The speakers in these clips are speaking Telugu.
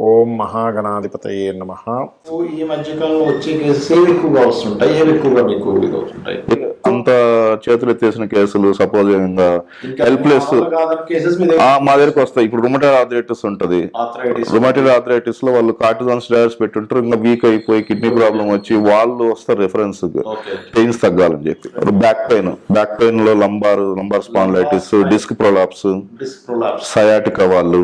ఓం మహాగణాధిపతయే నమః. ఈ మధ్యకాలంలో వచ్చే కేసెస్ ఏవి ఎక్కువగా వస్తుంటాయి, ఏవి ఎక్కువగా మీకు ఇదవుతుంటాయి? అంత చేతులు ఎత్తేసిన కేసులు సపోజ్ హెల్ప్లెస్ కేసెస్ మా దగ్గరకు వస్తాయి. ఇప్పుడు రుమటైడ్ ఆర్థరైటిస్ ఉంటది. రుమటైడ్ ఆర్థరైటిస్ లో వాళ్ళు కార్టిజాన్ స్టెరాయిడ్స్ పెట్టుంటారు, ఇంకా వీక్ అయిపోయి కిడ్నీ ప్రాబ్లం వచ్చి వాళ్ళు వస్తారు రెఫరెన్స్ పెయిన్స్ తగ్గాలని చెప్పి. బ్యాక్ పెయిన్ లో lumbar spondylitis, disc prolapse, sciatica వాళ్ళు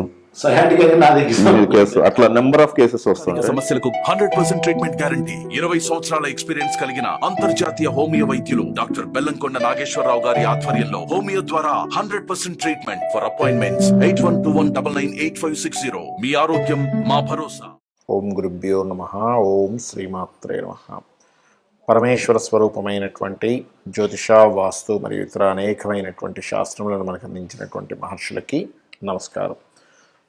అట్లా నెంబర్ ఆఫ్ కేసెస్ వస్తాయి. సమస్యలకు 100% ట్రీట్మెంట్ గ్యారంటీ. 20 సంవత్సరాల ఎక్స్పీరియన్స్ కలిగిన అంతర్జాతీయ హోమియో వైద్యులు డాక్టర్ బెల్లంకొండ నాగేశ్వరరావు గారి ఆధ్వర్యంలో హోమియో ద్వారా 100% ట్రీట్మెంట్. For appointments 8121998560. మీ ఆరోగ్యం మా భరోసా. ఓం గురుభ్యో నమః. ఓం శ్రీమాత్రే నమః. పరమేశ్వర స్వరూపమైనటువంటి జ్యోతిష, వాస్తు మరియు ఇతర అనేకమైనటువంటి శాస్త్రములను మనకు అందించినటువంటి మహర్షులకి నమస్కారం.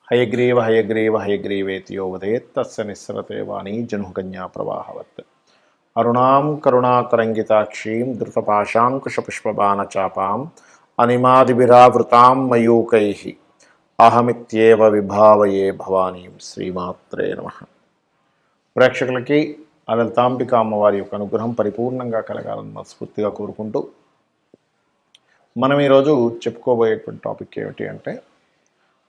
హయగ్రీవ హయగ్రీవ హయగ్రీవేతియో వదేత్ తస్య నిస్సరతే వాణి జనుకన్యా ప్రవాహవత్. అరుణాం కరుణాతరంగితాక్షీం ధృతపాశాంకుశపుష్పబాణచాపాం అనిమాదిభిరావృతాం మయూకైః అహమిత్యేవ విభావయే భవానీం. శ్రీమాత్రే నమః. ప్రేక్షకులకి ఆ లలితాంబిక అమ్మవారి యొక్క అనుగ్రహం పరిపూర్ణంగా కలగాలని మనస్ఫూర్తిగా కోరుకుంటూ మనం ఈరోజు చెప్పుకోబోయేటువంటి టాపిక్ ఏమిటి అంటే,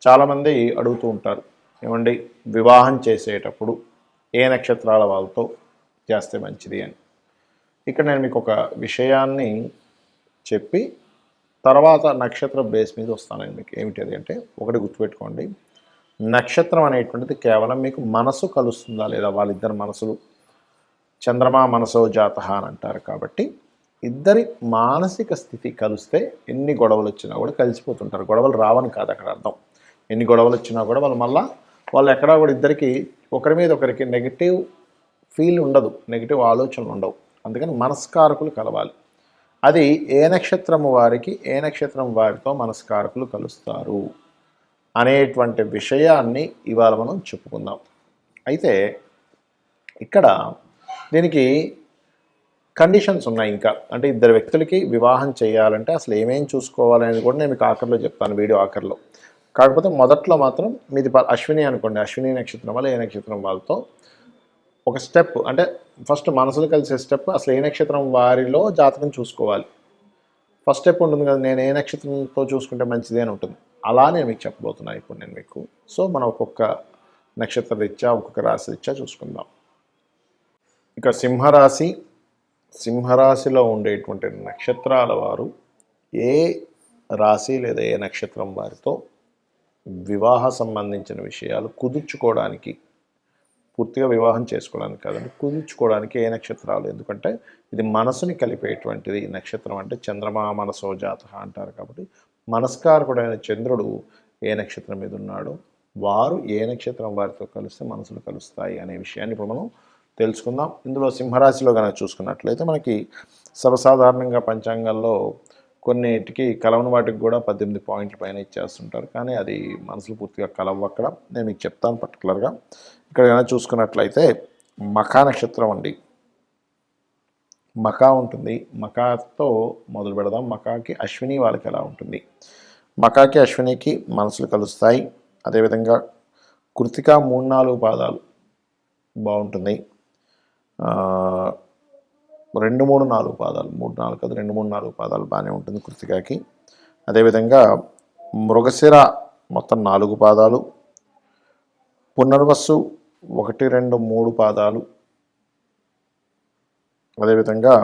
చాలామంది అడుగుతూ ఉంటారు, ఏమండి వివాహం చేసేటప్పుడు ఏ నక్షత్రాల వాళ్ళతో చేస్తే మంచిది అని. ఇక్కడ నేను మీకు ఒక విషయాన్ని చెప్పి తర్వాత నక్షత్ర బేస్ మీద వస్తానండి. మీకు ఏమిటి అది అంటే, ఒకటి గుర్తుపెట్టుకోండి, నక్షత్రం అనేటువంటిది కేవలం మీకు మనసు కలుస్తుందా లేదా, వాళ్ళిద్దరు మనసులు చంద్రమా మనసో జాతః అని అంటారు. కాబట్టి ఇద్దరి మానసిక స్థితి కలిస్తే ఎన్ని గొడవలు వచ్చినా కూడా కలిసిపోతుంటారు. గొడవలు రావని కాదు అక్కడ అర్థం. ఎన్ని గొడవలు వచ్చినా కూడా వాళ్ళు ఎక్కడా కూడా ఇద్దరికి ఒకరి మీద ఒకరికి నెగిటివ్ ఫీల్ ఉండదు, నెగిటివ్ ఆలోచనలు ఉండవు. అందుకని మనస్కారకులు కలవాలి. అది ఏ నక్షత్రము వారికి ఏ నక్షత్రం వారితో మనస్కారకులు కలుస్తారు అనేటువంటి విషయాన్ని ఇవాళ మనం చెప్పుకుందాం. అయితే ఇక్కడ దీనికి కండిషన్స్ ఉన్నాయి. ఇంకా అంటే ఇద్దరు వ్యక్తులకి వివాహం చేయాలంటే అసలు ఏమేం చూసుకోవాలనేది కూడా నేను మీకు ఆఖరిలో చెప్తాను, వీడియో ఆఖరిలో. కాకపోతే మొదట్లో మాత్రం మీది అశ్విని అనుకోండి, అశ్విని నక్షత్రం వల్ల ఏ నక్షత్రం వాళ్ళతో ఒక స్టెప్, అంటే ఫస్ట్ మనసులు కలిసే స్టెప్ అసలు ఏ నక్షత్రం వారిలో జాతకం చూసుకోవాలి. ఫస్ట్ స్టెప్ ఉంటుంది కదా, నేను ఏ నక్షత్రంతో చూసుకుంటే మంచిది అని ఉంటుంది. అలా నేను మీకు చెప్పబోతున్నాను ఇప్పుడు నేను మీకు. సో మనం ఒక్కొక్క నక్షత్ర రీత్యా ఒక్కొక్క రాశి రీత్యా చూసుకుందాం. ఇక సింహరాశిలో ఉండేటువంటి నక్షత్రాల వారు ఏ రాశి లేదా ఏ నక్షత్రం వారితో వివాహ సంబంధించిన విషయాలు కుదుర్చుకోవడానికి, పూర్తిగా వివాహం చేసుకోవడానికి కాదండి, కుదుర్చుకోవడానికి ఏ నక్షత్రాలు, ఎందుకంటే ఇది మనసుని కలిపేటువంటిది నక్షత్రం. అంటే చంద్రమా మనసో జాతః అంటారు. కాబట్టి మనస్కారకుడైన చంద్రుడు ఏ నక్షత్రం మీద ఉన్నాడో వారు ఏ నక్షత్రం వారితో కలిస్తే మనసులు కలుస్తాయి అనే విషయాన్ని ఇప్పుడు మనం తెలుసుకుందాం. ఇందులో సింహరాశిలో కనుక చూసుకున్నట్లయితే మనకి సర్వసాధారణంగా పంచాంగాల్లో కొన్నిటికి కలవని వాటికి కూడా 18 పాయింట్ల పైన ఇచ్చేస్తుంటారు, కానీ అది మనసులు పూర్తిగా కలవు. అక్కడ నేను మీకు చెప్తాను పర్టికులర్గా. ఇక్కడ కనుక చూసుకున్నట్లయితే మఖా నక్షత్రం అండి, మఖా ఉంటుంది. మఖాతో మొదలు పెడదాం. మఖాకి అశ్విని వాళ్ళకి ఎలా ఉంటుంది, మఖాకి అశ్వినికి మనసులు కలుస్తాయి. అదేవిధంగా కృతిక 3-4 పాదాలు బాగుంటుంది. 2-3-4 పాదాలు, 3-4 కాదు 2-3-4 పాదాలు బాగానే ఉంటుంది కృతికాకి. అదేవిధంగా మృగశిర మొత్తం 4 పాదాలు, పునర్వసు 1-2-3 పాదాలు, అదేవిధంగా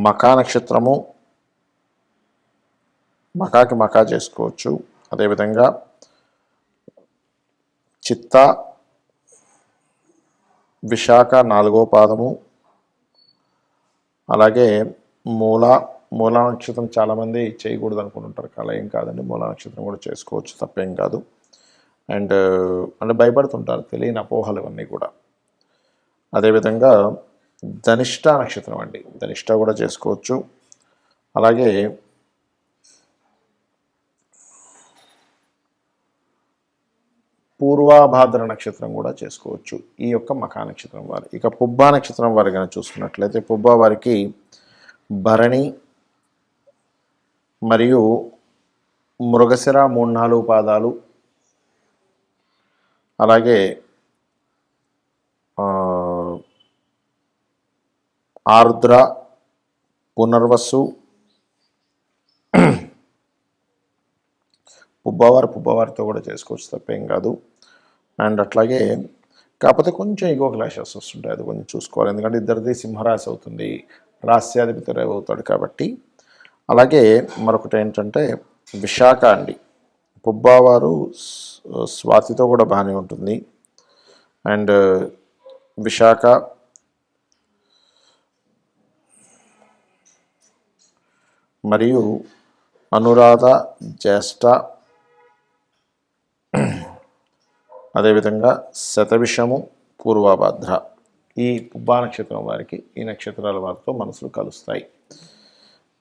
మఖా నక్షత్రము, మఖాకి మఖా చేసుకోవచ్చు. అదేవిధంగా చిత్త, విశాఖ 4వ పాదము, అలాగే మూలా నక్షత్రం చాలామంది చేయకూడదు అనుకుంటుంటారు, అలా ఏం కాదండి. మూలా నక్షత్రం కూడా చేసుకోవచ్చు, తప్పేం కాదు. అండ్ అంటే భయపడుతుంటారు, తెలియని అపోహలు ఇవన్నీ కూడా. అదేవిధంగా ధనిష్ట నక్షత్రం అండి, ధనిష్ట కూడా చేసుకోవచ్చు. అలాగే పూర్వాభాద్ర నక్షత్రం కూడా చేసుకోవచ్చు ఈ యొక్క మఖా నక్షత్రం వారు. ఇక పుబ్బా నక్షత్రం వారి కనుక చూసుకున్నట్లయితే పుబ్బా వారికి భరణి, మరియు మృగశిర 3-4 పాదాలు, అలాగే ఆరుద్ర, పునర్వసు, పుబ్బవారితో కూడా చేసుకోవచ్చు, తప్పేం కాదు. అండ్ అట్లాగే కాకపోతే కొంచెం ఈగో క్లాషెస్ వస్తుంటాయి, అది కొంచెం చూసుకోవాలి. ఎందుకంటే ఇద్దరిది సింహరాశి అవుతుంది, రాస్యాధిపతి రవి అవుతాడు కాబట్టి. అలాగే మరొకటి ఏంటంటే విశాఖ అండి, పుబ్బవారు స్వాతితో కూడా బాగానే ఉంటుంది. అండ్ విశాఖ, మరియు అనురాధ, జ్యేష్ఠ, అదేవిధంగా శతభిషము, పూర్వభద్ర, ఈ పుబ్బా నక్షత్రం వారికి, ఈ నక్షత్రాల వారితో మనసులు కలుస్తాయి.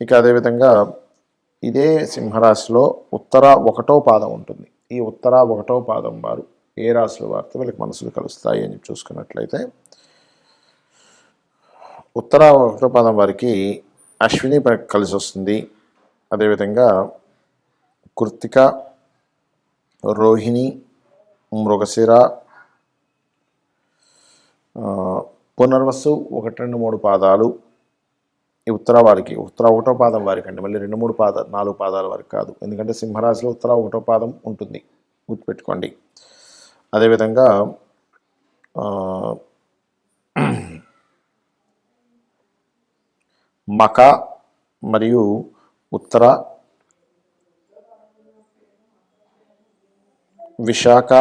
ఇక అదేవిధంగా ఇదే సింహరాశిలో ఉత్తర 1వ పాదం ఉంటుంది. ఈ ఉత్తర 1వ పాదం వారు ఏ రాశుల వారితో వీళ్ళకి మనసులు కలుస్తాయి అని చూసుకున్నట్లయితే, ఉత్తర 1వ పాదం వారికి అశ్విని కలిసి వస్తుంది. అదేవిధంగా కృత్తిక, రోహిణి, మృగశిర, పునర్వసు 1, 2, 3 పాదాలు ఈ ఉత్తర వారికి, ఉత్తర 1వ పాదం వారికి అంటే మళ్ళీ 2, 3, 4 పాదాల వారికి కాదు. ఎందుకంటే సింహరాశిలో ఉత్తర 1వ పాదం ఉంటుంది, గుర్తుపెట్టుకోండి. అదేవిధంగా మక మరియు ఉత్తర, విశాఖ,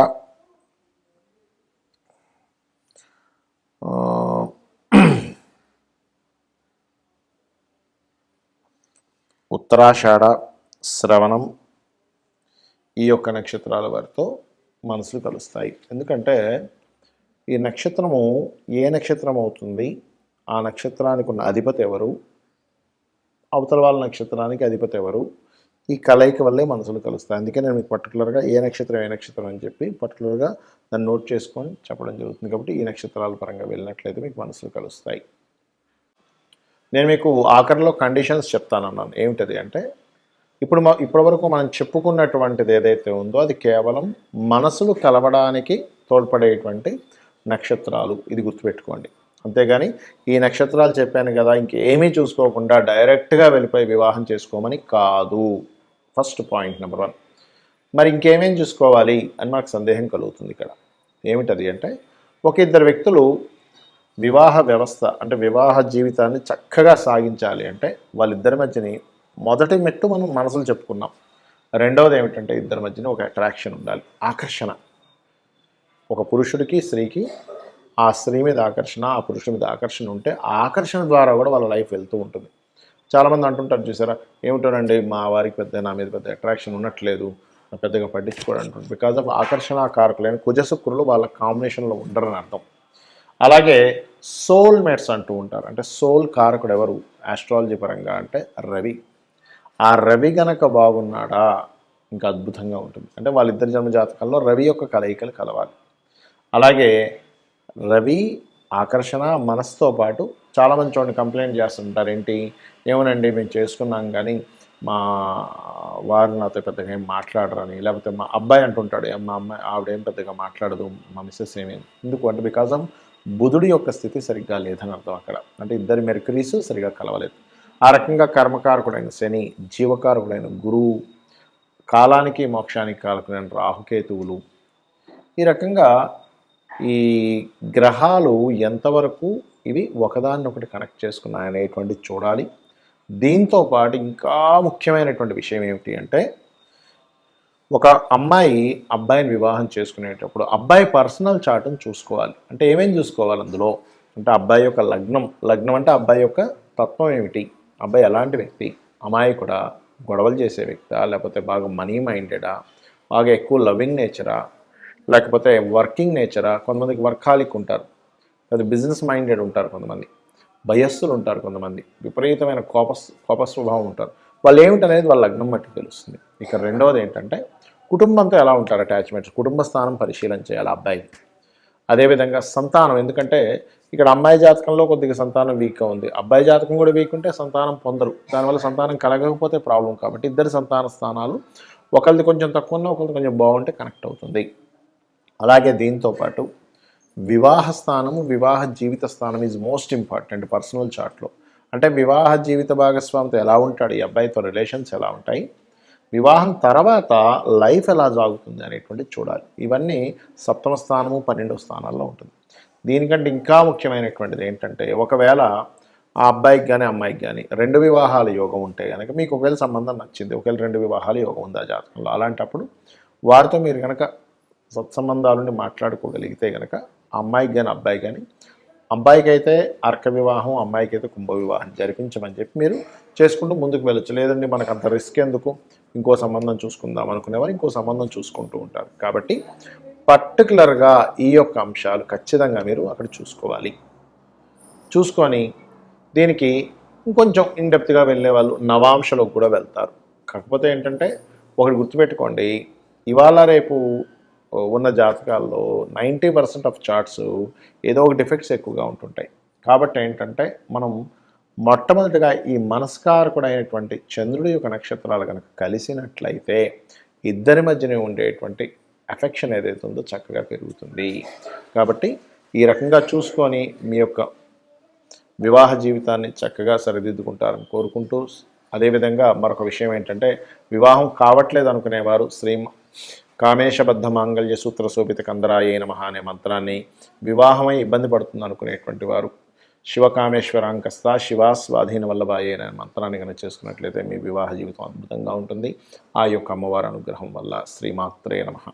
ఉత్తరాషాఢ, శ్రవణం, ఈ యొక్క నక్షత్రాల వారితో మనసులు కలుస్తాయి. ఎందుకంటే ఈ నక్షత్రము ఏ నక్షత్రం అవుతుంది, ఆ నక్షత్రానికి ఉన్న అధిపతి ఎవరు, అవతల వాళ్ళ నక్షత్రానికి అధిపతి ఎవరు, ఈ కలయిక వల్లే మనసులు కలుస్తాయి. అందుకే నేను మీకు పర్టికులర్గా ఏ నక్షత్రం అని చెప్పి పర్టికులర్గా దాన్ని నోట్ చేసుకొని చెప్పడం జరుగుతుంది. కాబట్టి ఈ నక్షత్రాల పరంగా వెళ్ళినట్లయితే మీకు మనసులు కలుస్తాయి. నేను మీకు ఆఖరిలో కండిషన్స్ చెప్తానన్నాను. ఏమిటది అంటే, ఇప్పటివరకు మనం చెప్పుకున్నటువంటిది ఏదైతే ఉందో అది కేవలం మనసులు కలవడానికి తోడ్పడేటువంటి నక్షత్రాలు, ఇది గుర్తుపెట్టుకోండి. అంతేగాని ఈ నక్షత్రాలు చెప్పాను కదా ఇంకేమీ చూసుకోకుండా డైరెక్ట్గా వెళ్ళిపోయి వివాహం చేసుకోమని కాదు. First point number 1. మరి ఇంకేమేం చూసుకోవాలి అని మనకు సందేహం కలుగుతుంది ఇక్కడ. ఏమిటది అంటే, ఒక ఇద్దరు వ్యక్తులు వివాహ వ్యవస్థ అంటే వివాహ జీవితాన్ని చక్కగా సాగించాలి అంటే వాళ్ళిద్దరి మధ్యని మొదటి మెట్టు మనం మనసులు చెప్పుకున్నాం. రెండవది ఏమిటంటే ఇద్దరి మధ్యన ఒక అట్రాక్షన్ ఉండాలి, ఆకర్షణ. ఒక పురుషుడికి స్త్రీకి ఆ స్త్రీ మీద ఆకర్షణ, ఆ పురుషుడి మీద ఆకర్షణ ఉంటే ఆ ఆకర్షణ ద్వారా కూడా వాళ్ళ లైఫ్ వెళ్తూ ఉంటుంది. చాలామంది అంటుంటారు చూసారా, ఏమిటోనండి మా వారికి నా మీద పెద్ద అట్రాక్షన్ ఉండట్లేదు, పెద్దగా పట్టించుకోవడం అంటుంది. బికాజ్ ఆఫ్ ఆకర్షణ కారకులైన కుజశుక్రులు వాళ్ళ కాంబినేషన్లో ఉండరని అర్థం. అలాగే సోల్మేట్స్ అంటూ ఉంటారు. అంటే సోల్ కారకుడు ఎవరు ఆస్ట్రాలజీ పరంగా అంటే రవి. ఆ రవి గనక బాగున్నాడా ఇంకా అద్భుతంగా ఉంటుంది. అంటే వాళ్ళిద్దరి జన్మ జాతకాల్లో రవి యొక్క కలయికలు కలవాలి. అలాగే రవి ఆకర్షణ మనసుతో పాటు చాలామంది చూడండి కంప్లైంట్ చేస్తుంటారు, ఏంటి ఏమోనండి మేము చేసుకున్నాం కానీ మా వారు నాతో పెద్దగా ఏం మాట్లాడరని, లేకపోతే మా అబ్బాయి అంటుంటాడు మా అమ్మాయి ఆవిడేం పెద్దగా మాట్లాడదు, మా మిస్సెస్ ఏమేమి. ఎందుకు అంటే బికాజ్ ఆఫ్ బుధుడి యొక్క స్థితి సరిగ్గా లేదని అర్థం అక్కడ. అంటే ఇద్దరి మెర్క్యూరీస్ సరిగ్గా కలవలేదు. ఆ రకంగా కర్మకారకుడైన శని, జీవకారకుడైన గురువు, కాలానికి మోక్షానికి కారకుడైన రాహుకేతువులు, ఈ రకంగా ఈ గ్రహాలు ఎంతవరకు ఇవి ఒకదాన్నొకటి కనెక్ట్ చేసుకున్నాయనేటువంటి చూడాలి. దీంతో పాటు ఇంకా ముఖ్యమైనటువంటి విషయం ఏమిటి అంటే, ఒక అమ్మాయి అబ్బాయిని వివాహం చేసుకునేటప్పుడు అబ్బాయి పర్సనల్ చార్ట్ని చూసుకోవాలి. అంటే ఏమేమి చూసుకోవాలి అందులో అంటే, అబ్బాయి యొక్క లగ్నం అంటే అబ్బాయి యొక్క తత్వం ఏమిటి, అబ్బాయి ఎలాంటి వ్యక్తి, అమాయకుడా, గొడవలు చేసే వ్యక్తా, లేకపోతే బాగా మనీ మైండెడా, బాగా ఎక్కువ లవింగ్ నేచరా, లేకపోతే వర్కింగ్ నేచరా. కొంతమందికి వర్కాలిక్ ఉంటారు, అది బిజినెస్ మైండెడ్ ఉంటారు, కొంతమంది భయస్సులు ఉంటారు, కొంతమంది విపరీతమైన కోప స్వభావం ఉంటారు. వాళ్ళు ఏమిటనేది వాళ్ళ లగ్నం బట్టి తెలుస్తుంది. ఇక రెండవది ఏంటంటే కుటుంబంతో ఎలా ఉంటారు అటాచ్మెంట్స్, కుటుంబ స్థానం పరిశీలన చేయాలి అబ్బాయికి. అదేవిధంగా సంతానం, ఎందుకంటే ఇక్కడ అమ్మాయి జాతకంలో కొద్దిగా సంతానం వీక్గా ఉంది, అబ్బాయి జాతకం కూడా వీక్ ఉంటే సంతానం పొందరు, దానివల్ల సంతానం కలగకపోతే ప్రాబ్లం. కాబట్టి ఇద్దరి సంతాన స్థానాలు ఒకరిది కొంచెం తక్కువ ఉన్నా ఒకరిది కొంచెం బాగుంటే కనెక్ట్ అవుతుంది. అలాగే దీంతోపాటు వివాహ స్థానము, వివాహ జీవిత స్థానం ఈజ్ మోస్ట్ ఇంపార్టెంట్ పర్సనల్ చార్ట్లో. అంటే వివాహ జీవిత భాగస్వామితో ఎలా ఉంటాడు, ఈ అబ్బాయితో రిలేషన్స్ ఎలా ఉంటాయి, వివాహం తర్వాత లైఫ్ ఎలా సాగుతుంది అనేటువంటిది చూడాలి. ఇవన్నీ సప్తమ స్థానము 12వ స్థానాల్లో ఉంటుంది. దీనికంటే ఇంకా ముఖ్యమైనటువంటిది ఏంటంటే, ఒకవేళ ఆ అబ్బాయికి కానీ అమ్మాయికి కానీ 2 వివాహాల యోగం ఉంటే కనుక, మీకు ఒకవేళ సంబంధం నచ్చింది, ఒకవేళ 2 వివాహాల యోగం ఉంది ఆ జాతకంలో, అలాంటప్పుడు వారితో మీరు కనుక సత్సంబంధాలని మాట్లాడుకోగలిగితే కనుక అమ్మాయికి కానీ అబ్బాయి కానీ, అబ్బాయికి అయితే అర్క వివాహం, అమ్మాయికి అయితే కుంభ వివాహం జరిపించమని చెప్పి మీరు చేసుకుంటూ ముందుకు వెళ్ళొచ్చు. లేదండి మనకు అంత రిస్క్ ఎందుకు, ఇంకో సంబంధం చూసుకుందాం అనుకునేవారు ఇంకో సంబంధం చూసుకుంటూ ఉంటారు. కాబట్టి పర్టికులర్గా ఈ యొక్క అంశాలు ఖచ్చితంగా మీరు అక్కడ చూసుకోవాలి. చూసుకొని దీనికి ఇంకొంచెం ఇన్డెప్త్గా వెళ్ళే వాళ్ళు నవాంశలోకి కూడా వెళ్తారు. కాకపోతే ఏంటంటే ఒకటి గుర్తుపెట్టుకోండి, ఇవాళ రేపు ఉన్న జాతకాల్లో 90% ఆఫ్ చార్ట్స్ ఏదో ఒక డిఫెక్ట్స్ ఎక్కువగా ఉంటుంటాయి. కాబట్టి ఏంటంటే మనం మొట్టమొదటిగా ఈ మనస్కారకుడైనటువంటి చంద్రుడి యొక్క నక్షత్రాలు కనుక కలిసినట్లయితే ఇద్దరి మధ్యనే ఉండేటువంటి అఫెక్షన్ ఏదైతే ఉందో చక్కగా పెరుగుతుంది. కాబట్టి ఈ రకంగా చూసుకొని మీ యొక్క వివాహ జీవితాన్ని చక్కగా సరిదిద్దుకుంటారని కోరుకుంటూ, అదేవిధంగా మరొక విషయం ఏంటంటే, వివాహం కావట్లేదు అనుకునేవారు శ్రీ కామేశబద్ధ మాంగళ్య సూత్ర శోభిత కందరాయే నమః అనే మంత్రాన్ని, వివాహమై ఇబ్బంది పడుతుంది అనుకునేటువంటి వారు శివకామేశ్వరాంకస్త శివాస్వాధీన వల్లభాయే అనే మంత్రాన్ని కనుక చేసుకున్నట్లయితే మీ వివాహ జీవితం అద్భుతంగా ఉంటుంది. ఆ యొక్క అమ్మవారి అనుగ్రహం వల్ల. శ్రీమాత్రే నమః.